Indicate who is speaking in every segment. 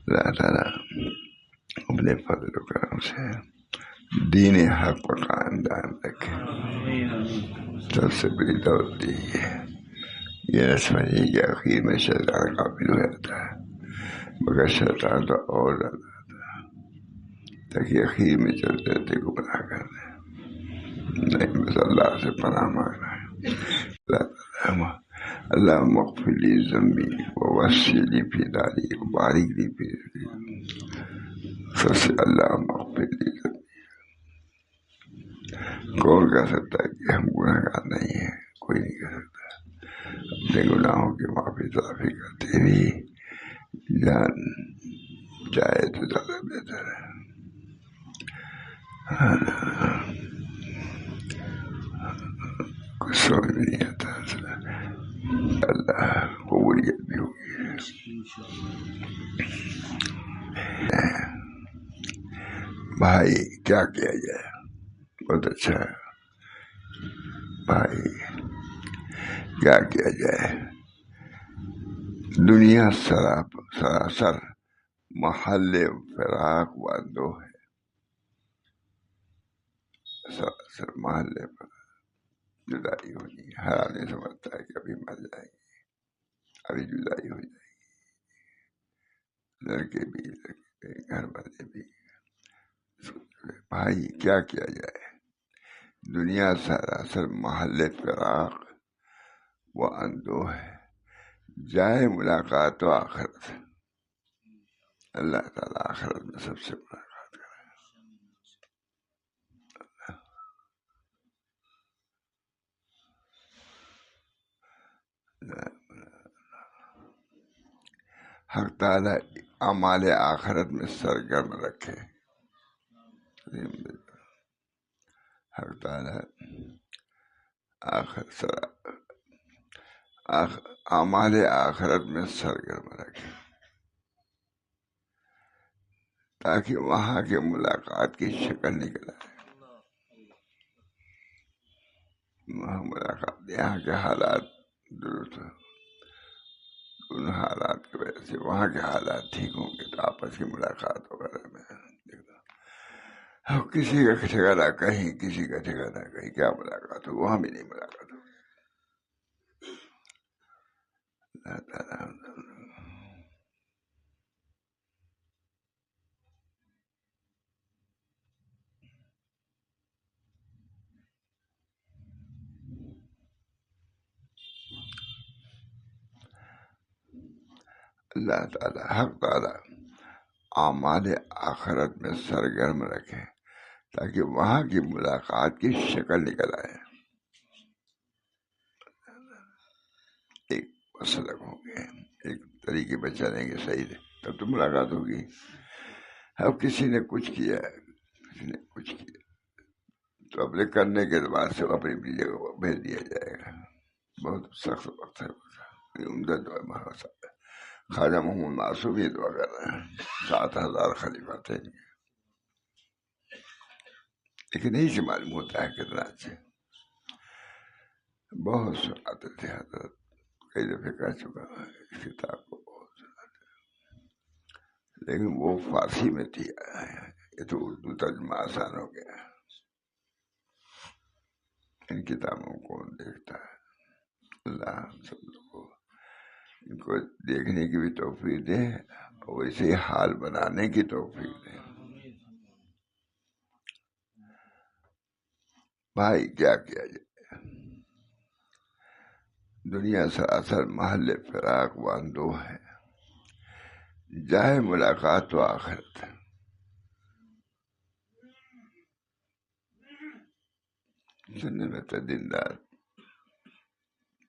Speaker 1: اللہ تعالیٰ اپنے فضل و کرم سے دین حق پر قائم دائم رکھے. سب سے بڑی دولت یہی ہے. یہ نہ سمجھیے کہ آخر میں شیطان قابل ہو جاتا ہے، مگر شیطان تو اور زیادہ آتا ہے تاکہ آخر میں چلتے رہتے گمراہ کر دیں. نہیں، بس اللہ سے پناہ مانگنا ہے. اللہ مغفر لی ذنبی ووسع لی فی داری وبارک لی فی رزقی. سب سے اللہ مغفر لی ذنبی. کون کہہ سکتا ہے کہ ہم گناہ گار نہیں ہیں؟ کوئی نہیں کہہ سکتا. اپنے گناہوں کی معافی تلافی کرتے بھی جان چاہے تو زیادہ بہتر ہے. کچھ سمجھ نہیں آتا. اللہ قبولیت بھی ہوگی. بھائی کیا کیا جائے؟ بہت اچھا ہے بھائی. کیا کیا جائے؟ دنیا سراسر محل فراق و اندوہ ہے. سراسر محل پر جدائی ہونی ہے. ہر آدمی سمجھتا ہے کہ ابھی مر جائیں گے، ابھی جدائی ہو جائے گی. لڑکے بھی، گھر والے بھی. بھائی کیا کیا جائے؟ دنیا سراسر محل فراق و اندوہ ہے. جائے ملاقات و آخرت. اللہ تعالیٰ آخرت میں سب سے ملاقات کرے. حق تعالیٰ اعمال آخرت میں سرگرم رکھے. حق تعالیٰ اعمال آخرت میں سرگرم رکھے تاکہ وہاں کے ملاقات کی شکل نکل آئے. وہاں ملاقات، یہاں کے حالات درست ہو، ان حالات کی وجہ سے وہاں کے حالات ٹھیک ہوں گے تو آپس کی ملاقات وغیرہ میں کسی کا ٹھکانا کہیں، کسی کا ٹھکانا کہیں، کیا ملاقات ہو؟ وہاں بھی نہیں ملاقات ہو. اللہ تعالیٰ اللہ تعالیٰ حق تعالیٰ اعمال آخرت میں سرگرم رکھے تاکہ وہاں کی ملاقات کی شکل نکل آئے. ایک مسلک ہو گئے، ایک طریقے پہ چلیں گے صحیح سے تب تو ملاقات ہوگی. اب کسی نے کچھ کیا، کسی نے کچھ کیا تو اپنے کرنے کے اعتبار سے اپنی جگہ کو بھیج دیا جائے گا. بہت سخت وقت ہے. عمدہ دعا محاسب ہے. خواجہ محمد معصوم یہ دعا کر رہے ہیں 7,000 خلیفہ تھے، لیکن یہی سے معلوم ہوتا ہے کتنا اچھے. بہت سناتے تھے حضرت، کئی دفعہ کہہ چکا ہے اس کتاب کو، بہت سناتے، لیکن وہ فارسی میں تھی. یہ تو اردو ترجمہ آسان ہو گیا. ان کتابوں کو کون دیکھتا ہے؟ اللہ ہم سب لوگ کو ان کو دیکھنے کی بھی توفیق دے اور ویسے حال بنانے کی توفیق دے. بھائی کیا کیا جائے؟ دنیا سراسر محل فراق و اندوہ ہے. جائے ملاقات و آخرت. سننے میں تو دن رات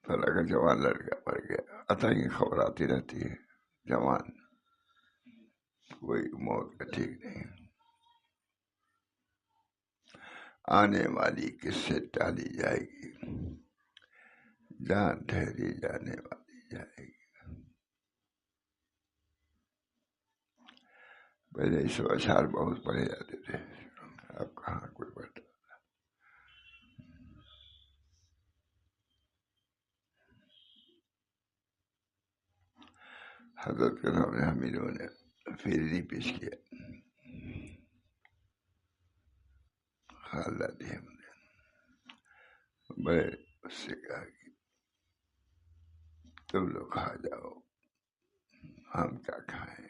Speaker 1: فلاں کا جوان لڑکا مر گیا، عطا کی خبر آتی رہتی ہے. جوان، کوئی موت کا ٹھیک نہیں. آنے والی کس سے ٹالی جائے گی، جان ٹھہری جانے والی جائے گی. پہلے اس اشعار بہت پڑھے جاتے تھے، اب کہاں کوئی پڑھتا. حضرت کے سامنے ہم انہوں نے پھر نہیں پیش کیا. خالہ تھی ہم نے بڑے اس سے کہا کہ تم لوگ کھا جاؤ، ہم کیا کھائیں،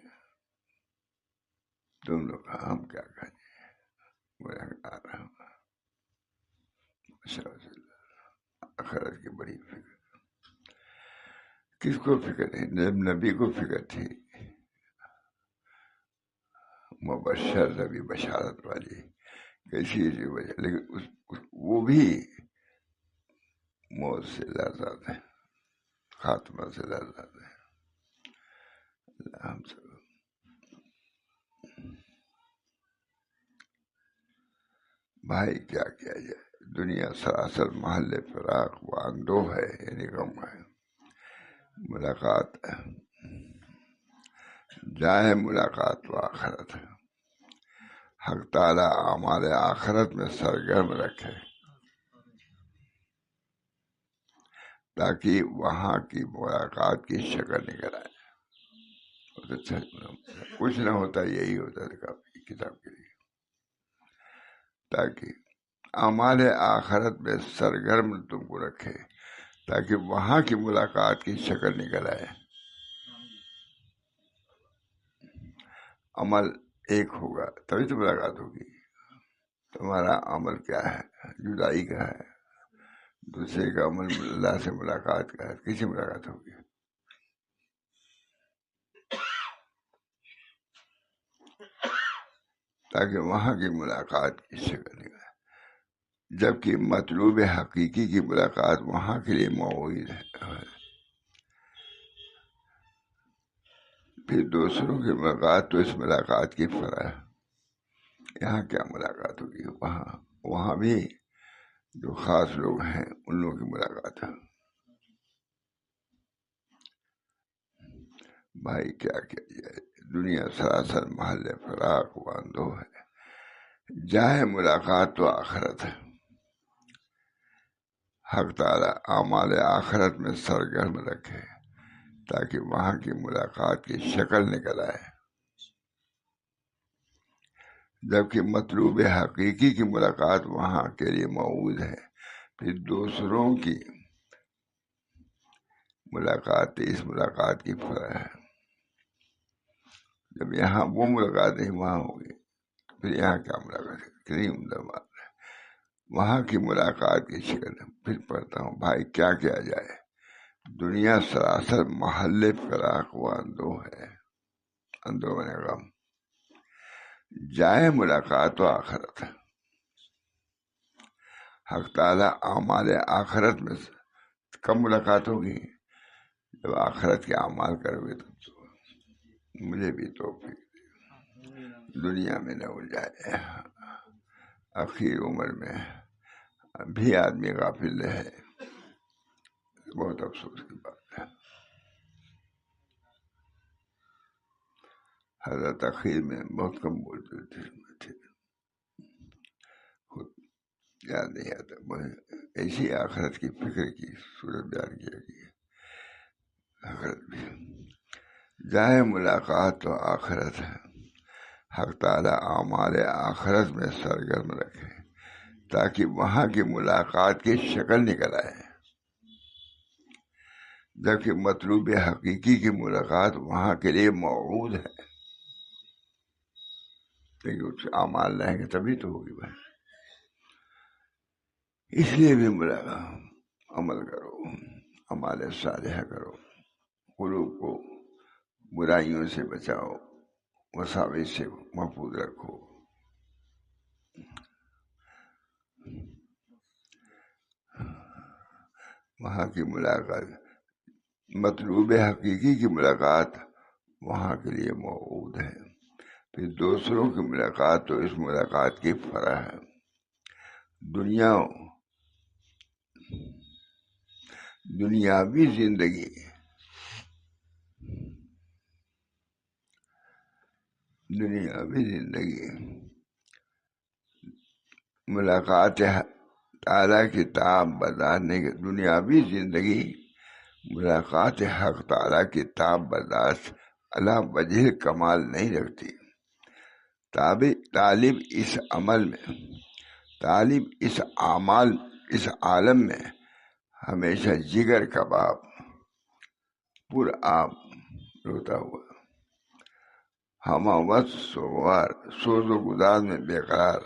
Speaker 1: تم لوگ کھا ہم کیا کھائیں. میں آ رہا ہوں. آخرت کی بڑی فکر. کس کو فکر نہیں؟ جب نبی کو فکر تھی، مبشر نبی، بشارت والی کسی وجہ، لیکن وہ بھی موت سے لرزا تھے، خاتمہ سے لرزا تھے. ہم سب بھائی کیا کیا جائے. دنیا سراسر محل فراق و اندوہ ہے، یعنی غم ہے. ملاقات جائے ملاقات و آخرت. حق تعالیٰ اعمال آخرت میں سرگرم رکھے تاکہ وہاں کی ملاقات کی شکل نکل آئے. کچھ نہ ہوتا، یہی ہوتا تھا کتاب کے لیے، تاکہ اعمال آخرت میں سرگرم تم کو رکھے تاکہ وہاں کی ملاقات کی شکل نکل آئے. عمل ایک ہوگا تبھی تو ملاقات ہوگی. تمہارا عمل کیا ہے؟ جدائی کا ہے. دوسرے کا عمل اللہ سے ملاقات کا ہے. کسی ملاقات ہوگی؟ تاکہ وہاں کی ملاقات کی شکل نکل آئے. جبکہ مطلوب حقیقی کی ملاقات وہاں کے لیے موعود ہے. پھر دوسروں کی ملاقات تو اس ملاقات کی فرع ہے. یہاں کیا ملاقات ہوگی؟ وہاں بھی جو خاص لوگ ہیں ان لوگوں کی ملاقات ہے. بھائی کیا کیا جائے. دنیا سراسر محل فراق و اندوہ ہے. جائے ملاقات تو آخرت ہے. حق تعالیٰ اعمال آخرت میں سرگرم رکھے تاکہ وہاں کی ملاقات کی شکل نکل آئے. جبکہ مطلوب حقیقی کی ملاقات وہاں کے لیے موعود ہے. پھر دوسروں کی ملاقات اس ملاقات کی فرع ہے. جب یہاں وہ ملاقات نہیں وہاں ہوگی، پھر یہاں کیا ملاقات ہے؟ کتنی عمدہ بات ہے. وہاں کی ملاقات کی شکل. پھر پڑھتا ہوں. بھائی کیا کیا جائے. دنیا سراسر محل فراق و اندوہ ہے. اندوہ میں غم. جائے ملاقات و آخرت. حق تعالیٰ اعمال آخرت میں کب ملاقات ہوگی؟ جب آخرت کے اعمال کرو گے. تو مجھے بھی توفیق دے دنیا میں نہ ہو جائے. اخیر عمر میں بھی آدمی غافل رہے، بہت افسوس کی بات ہے. حضرت اخیر میں بہت کم بولتے تھے، خود یاد نہیں آتا. ایسی آخرت کی فکر کی صورت بیان کیا گئی. آخرت بھی جائے ملاقات تو آخرت ہے. حق تعالیٰ اعمال آخرت میں سرگرم رکھے تاکہ وہاں کی ملاقات کی شکل نکل آئے. جبکہ مطلوب حقیقی کی ملاقات وہاں کے لیے موعود ہے. لیکن اس اعمال رہیں گے تبھی تو ہوگی بھائی. اس لیے بھی ملاقات عمل کرو، اعمال صالحہ کرو، قلوب کو برائیوں سے بچاؤ، وساوس سے محفوظ رکھو. وہاں کی ملاقات، مطلوب حقیقی کی ملاقات وہاں کے لیے موعود ہے. پھر دوسروں کی ملاقات تو اس ملاقات کی فرع ہے. دنیاوی زندگی ملاقات تعالیٰ کی تاب برداشت نہیں. دنیاوی زندگی ملاقات حق تعالیٰ کی تاب برداشت علی وجہ کمال نہیں رکھتی۔ طالب اس عمل میں، طالب اس عالم میں ہمیشہ جگر کباب پر آب روتا ہوا، ہمہ وقت سوار سوز و گداز میں بے قرار،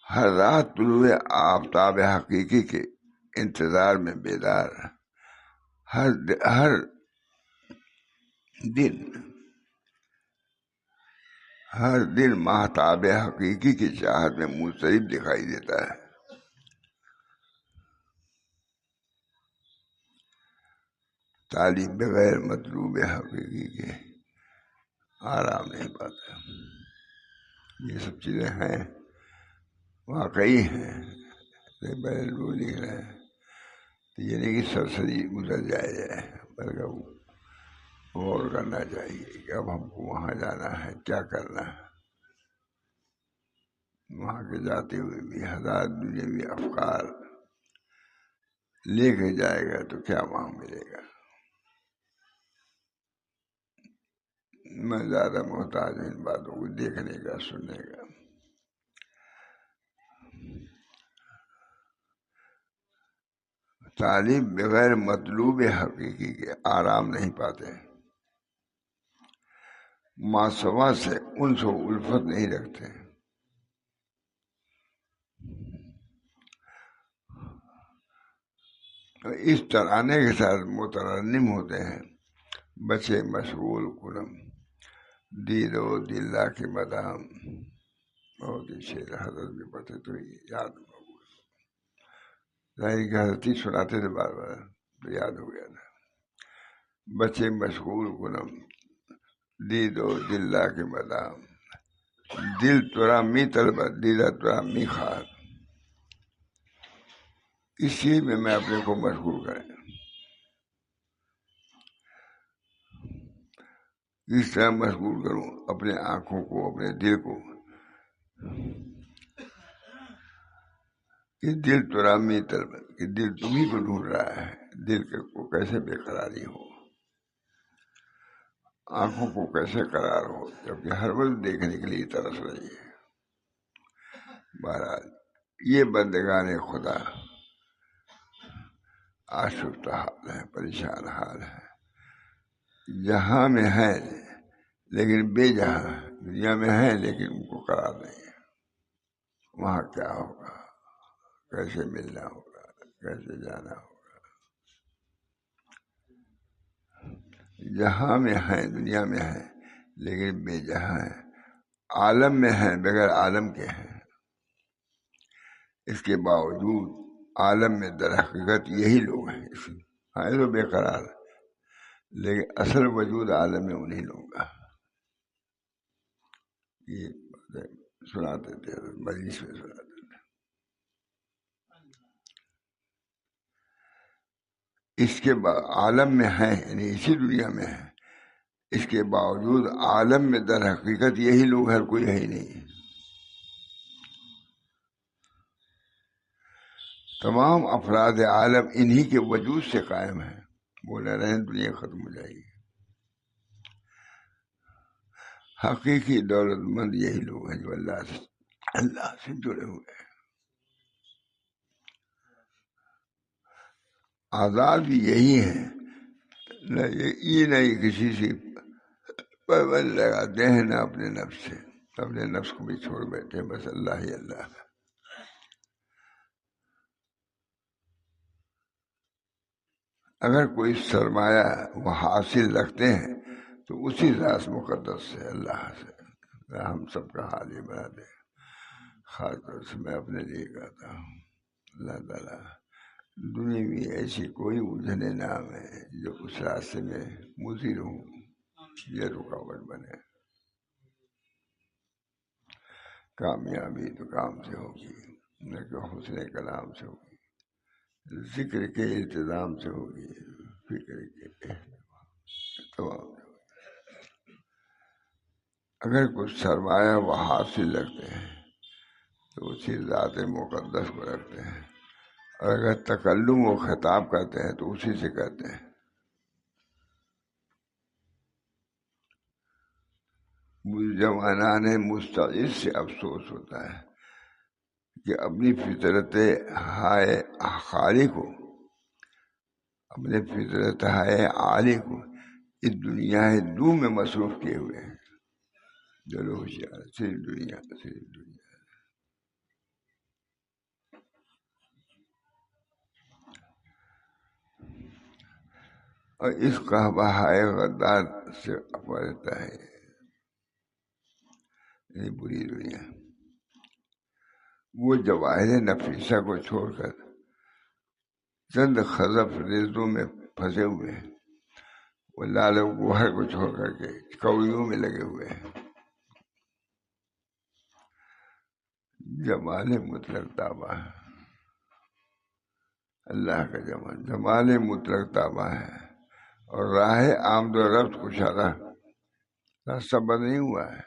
Speaker 1: ہر رات طلوع آفتاب حقیقی کے انتظار میں بیدار، ہر دن ماہتاب حقیقی کی چاہت میں مضطرب دکھائی دیتا ہے۔ طالب بغیر مطلوب حقیقی کے آرام نہیں پاتا۔ یہ سب چیزیں ہیں، واقعی ہیں، لکھ رہے ہیں تو یہ نہیں کہ سرسری گزر جائے، بلکہ غور کرنا چاہیے کہ اب ہم کو وہاں جانا ہے، کیا کرنا ہے۔ وہاں کے جاتے ہوئے بھی ہزار دنیاوی افکار لے کے جائے گا تو کیا وہاں ملے گا۔ میں زیادہ محتاج ہوں ان باتوں کو دیکھنے کا، سننے کا۔ طالب بغیر مطلوب حقیقی کے آرام نہیں پاتے، ماسوا سے انس و الفت نہیں رکھتے، اس ترانے کے ساتھ مترنم ہوتے ہیں، بچے مشغول کنم دید و دلہ کے مدام۔ بہت ہی شعر حضرت بھی پڑھتے تو یاد ظاہر کہ حضرت ہی سناتے تھے بار بار تو یاد ہو گیا تھا۔ بچے مشغول کنم دید و دلہ کے مدام، دل ترا می طلب دیدہ ترا می خواہ۔ اس چیز میں اپنے کو مشغول کریں، اس طرح مشغول کروں اپنے آنکھوں کو، اپنے دل کو کہ دل ترا می طلب، کہ دل تمہیں کو ڈھونڈ رہا ہے، دل کو کیسے بے قراری ہو، آنکھوں کو کیسے قرار ہو، جبکہ ہر وقت دیکھنے کے لیے ترس رہی ہے۔ بہرحال یہ بندگان خدا آشفتہ حال ہے، پریشان حال ہے، جہاں میں ہے لیکن بے جہاں، دنیا میں ہے لیکن ان کو قرار نہیں ہے۔ وہاں کیا ہوگا، کیسے ملنا ہوگا، کیسے جانا ہوگا۔ جہاں میں ہے، دنیا میں ہے لیکن بے جہاں ہے، عالم میں ہے بغیر عالم کے ہیں، اس کے باوجود عالم میں در حقیقت یہی لوگ ہیں، ہیں تو بے قرار لیکن اصل وجود عالم میں انہیں لوگوں کا۔ یہ سناتے تھے مجلس میں، سناتے تھے۔ اس کے عالم میں ہے، یعنی اسی دنیا میں ہے، اس کے باوجود عالم میں در حقیقت یہی لوگ، ہر کوئی ہے ہی نہیں۔ تمام افراد عالم انہی کے وجود سے قائم ہیں، وہ نہ رہیں دنیا ختم ہو جائے گی۔ حقیقی دولت مند یہی لوگ ہیں جو اللہ سے جڑے ہوئے ہیں۔ آزاد بھی یہی ہیں، یہ نہیں کسی سے پابند لگاتے ہیں، نہ اپنے نفس سے، اپنے نفس کو بھی چھوڑ بیٹھے، بس اللہ ہی اللہ۔ اگر کوئی سرمایہ وہ حاصل رکھتے ہیں تو اسی ذات مقدس سے، اللہ سے، ہم سب کا حال یہ بنا دے۔ خاص طور سے میں اپنے لیے کہتا ہوں، اللہ تعالیٰ دنیا میں ایسی کوئی الجھنے نہ ہے جو اس راستے میں مضر ہوں یا رکاوٹ بنے۔ کامیابی تو کام سے ہوگی، نہ کہ حسن کلام سے ہوگی، ذکر کے التزام سے ہوگی، فکر کے تمام۔ اگر کچھ سرمایہ وہ حاصل رکھتے ہیں تو اسی ذات مقدس کو رکھتے ہیں، اور اگر تکلم و خطاب کرتے ہیں تو اسی سے کرتے ہیں۔ جوانان مستعد سے افسوس ہوتا ہے کہ اپنی فطرت ہائے خالی کو، اپنے فطرت ہائے عالی کو اس دنیا دو میں مصروف کیے ہوئے ہیں. چلو ہوشیار، صرف دنیا، صرف دنیا. اور اس کا بہائے غدار سے اپنا رہتا ہے یہ بری دنیا. وہ جواہر نفیسہ کو چھوڑ کر چند خزف ریزوں میں پھنسے ہوئے ہیں. وہ لال و گوہر کو چھوڑ کر کے کوڑیوں میں لگے ہوئے ہیں. جمال مطلق تابہ، اللہ کا جمال مطلق تابہ ہے. اور راہ آمد و رفت کشادہ، راستہ بند نہیں ہوا ہے،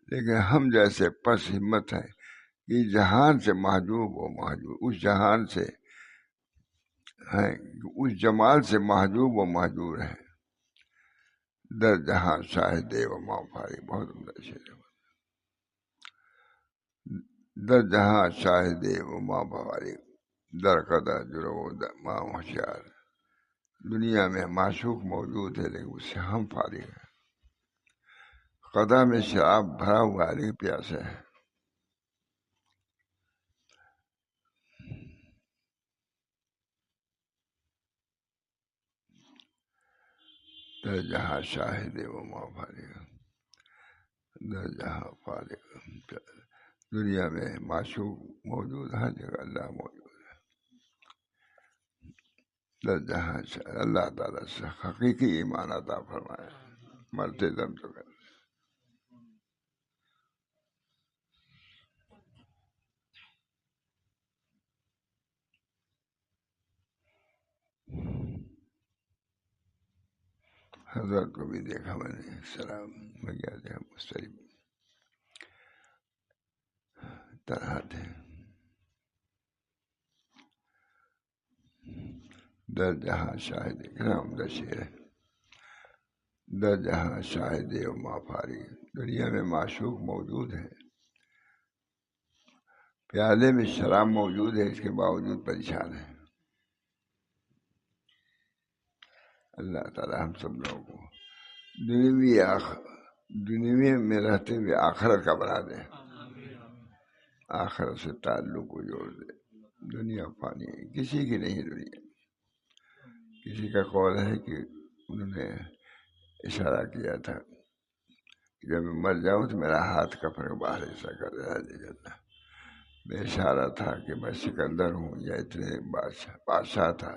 Speaker 1: لیکن ہم جیسے پس ہمت ہیں کہ جہان سے محجوب و محجوب، اس جہان سے ہیں، اس جمال سے محجوب و محجور ہیں. در جہاں شاہد و ماں فارغ، بہت عمدہ شعر ہے. در جہاں شاہد و ماں فارغ، در قدر جرو ماں ہوشیار. دنیا میں معشوق موجود ہے لیکن اس سے ہم فارغ ہیں. قدح میں شراب بھرا ہوا ہے لیکن پیاسے ہے. در جہاں شاہد و ماں فارغ، در جہاں فارغ. دنیا میں معشوق موجود، ہر جگہ اللہ موجود ہے. در جہاں اللہ تعالیٰ سے حقیقی ایمان عطا فرمائے، مرتے دم تو کر. حضرت کو بھی دیکھا میں نے، سلام میں گیا تھا، مسترب طرح تھے. در جہاں شاہد، کتنا عمدہ شعر ہے. در جہاں شاہد و ما فارغ، دنیا میں معشوق موجود ہے، پیالے میں شراب موجود ہے، اس کے باوجود پریشان ہے. اللہ تعالیٰ ہم سب لوگوں کو دنیا میں رہتے ہوئے آخرت کا بنا دے، آخرت سے تعلق کو جوڑ دے. دنیا فانی ہے، کسی کی نہیں دنیا. کسی کا قول ہے کہ انہوں نے اشارہ کیا تھا کہ جب میں مر جاؤں تو میرا ہاتھ کفن کے باہر ایسا کر دینا. میں اشارہ تھا کہ میں سکندر ہوں یا اتنے بادشاہ تھا،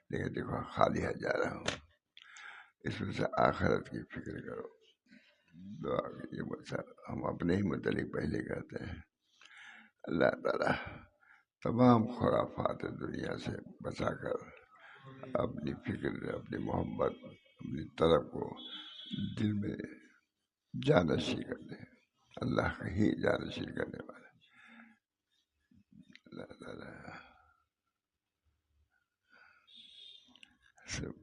Speaker 1: لیکن دیکھو خالی ہے جا رہا ہوں. اس میں سے آخرت کی فکر کرو. دعا یہ ہم اپنے ہی متعلق پہلے کہتے ہیں. اللہ تعالیٰ تمام خرافات دنیا سے بچا کر اپنی فکر، اپنی محبت، اپنی طلب کو دل میں جانشین کر دے. اللہ کا ہی جانشین کرنے والا اللہ تعالیٰ سب.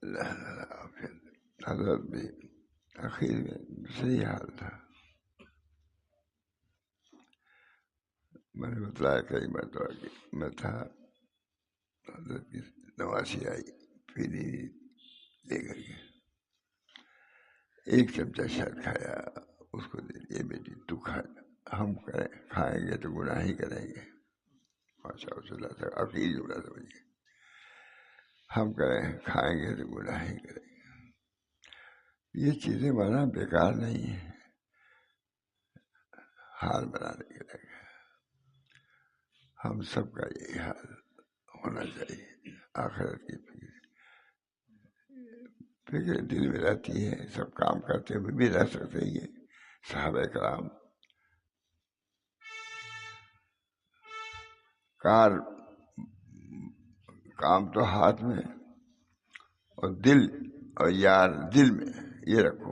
Speaker 1: اللہ تعالیٰ حضرت بھی آخر میں صحیح حال تھا. میں نے بتلایا کئی مرتبہ کہ میں تھا، حضرت کی نواسی آئی پھر لے کر کے ایک چمچہ شہد کھایا، اس کو دے دیے، بیٹی تو کھا، ہم کھائیں گے تو گناہ ہی کریں گے. ماشاء اللہ تک عقیل جملہ سمجھیے، ہم کھائیں گے تو گناہ ہی کریں گے. یہ چیزیں بنا بیکار نہیں ہیں، حال بنانے کے لیے. ہم سب کا یہی حال ہونا چاہیے. آخرت کی فکر دل میں رہتی ہے، سب کام کرتے ہوئے بھی رہ سکتے ہیں. صحابہ کرام کام تو ہاتھ میں اور دل اور یار دل میں، یہ رکھو.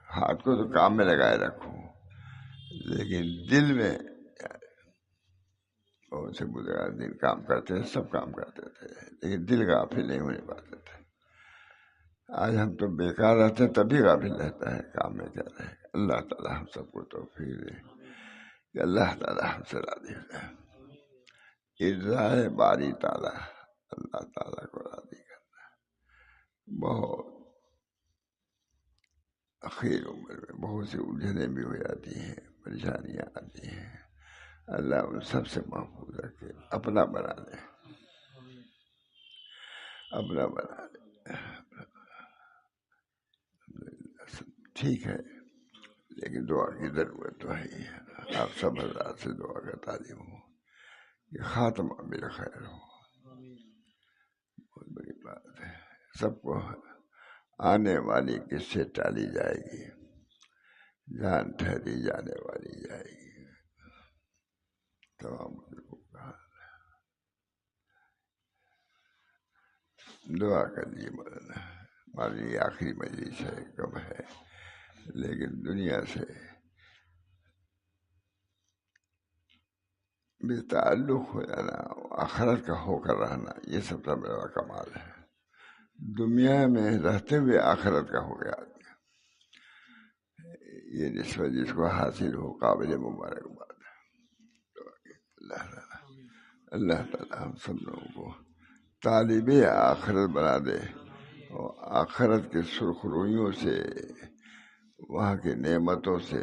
Speaker 1: ہاتھ کو تو کام میں لگائے رکھو، لیکن دل میں بہت سے بزرگ دل کام کرتے ہیں، سب کام کرتے تھے، لیکن دل غافل نہیں ہونے پاتے تھے. آج ہم تو بیکار رہتے ہیں تبھی غافل رہتا ہے کام میں کیا رہے. اللہ تعالیٰ ہم سب کو توفیق دے کہ اللہ تعالیٰ ہم سے راضی ہو جائے. ارضائے باری تعالیٰ، اللہ تعالیٰ کو راضی کرنا بہت اخیر عمر میں بہت سی الجھنیں بھی ہو جاتی ہیں، پریشانیاں آتی ہیں. اللہ ان سب سے محفوظ رکھے، اپنا بنا دے، اپنا بنا دے. ٹھیک ہے، لیکن دعا کی ضرورت تو ہے ہی. آپ سب حضرات سے دعا کا تعلیم ہو کہ خاتمہ بالخیر ہو. بہت بڑی بات ہے. سب کو آنے والی کس سے ٹالی جائے گی، جان ٹھہری جانے والی جائے گی. تمام لوگوں کا دعا کریے مولانا. ہماری آخری مجلس ہے، کم ہے، لیکن دنیا سے بے تعلق ہو جانا، آخرت کا ہو کر رہنا، یہ سب سے بڑا کمال ہے. دنیا میں رہتے ہوئے آخرت کا ہو گیا، یہ نسبت جس کو حاصل ہو قابل مبارکباد ہے. اللہ تعالیٰ ہم سب لوگوں کو طالب آخرت بنا دے، اور آخرت کے سرخرویوں سے، وہاں کی نعمتوں سے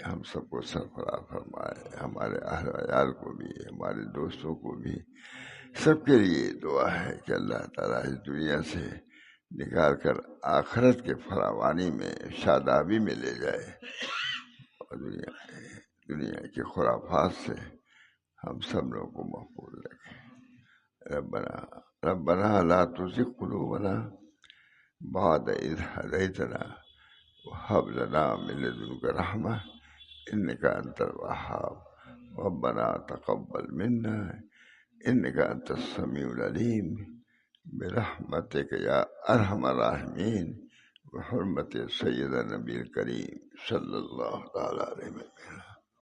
Speaker 1: ہم سب کو سرفراز فرمائے. ہمارے اہل و عیال کو بھی، ہمارے دوستوں کو بھی، سب کے لیے دعا ہے کہ اللہ تعالیٰ اس دنیا سے نکال کر آخرت کے فراوانی میں، شادابی میں لے جائے، اور دنیا کے خرافات سے ہم سب لوگوں کو محفوظ رکھے. ربنا لا تزغ قلوبنا بعد إذ هديتنا وهب لنا من لدنك رحمة إنك أنت الوهاب. ربنا تقبل منا إنك أنت السميع العليم برحمتك يا أرحم الراحمين، بحرمة سيدنا النبي الكريم صلى الله تعالى عليه وسلم.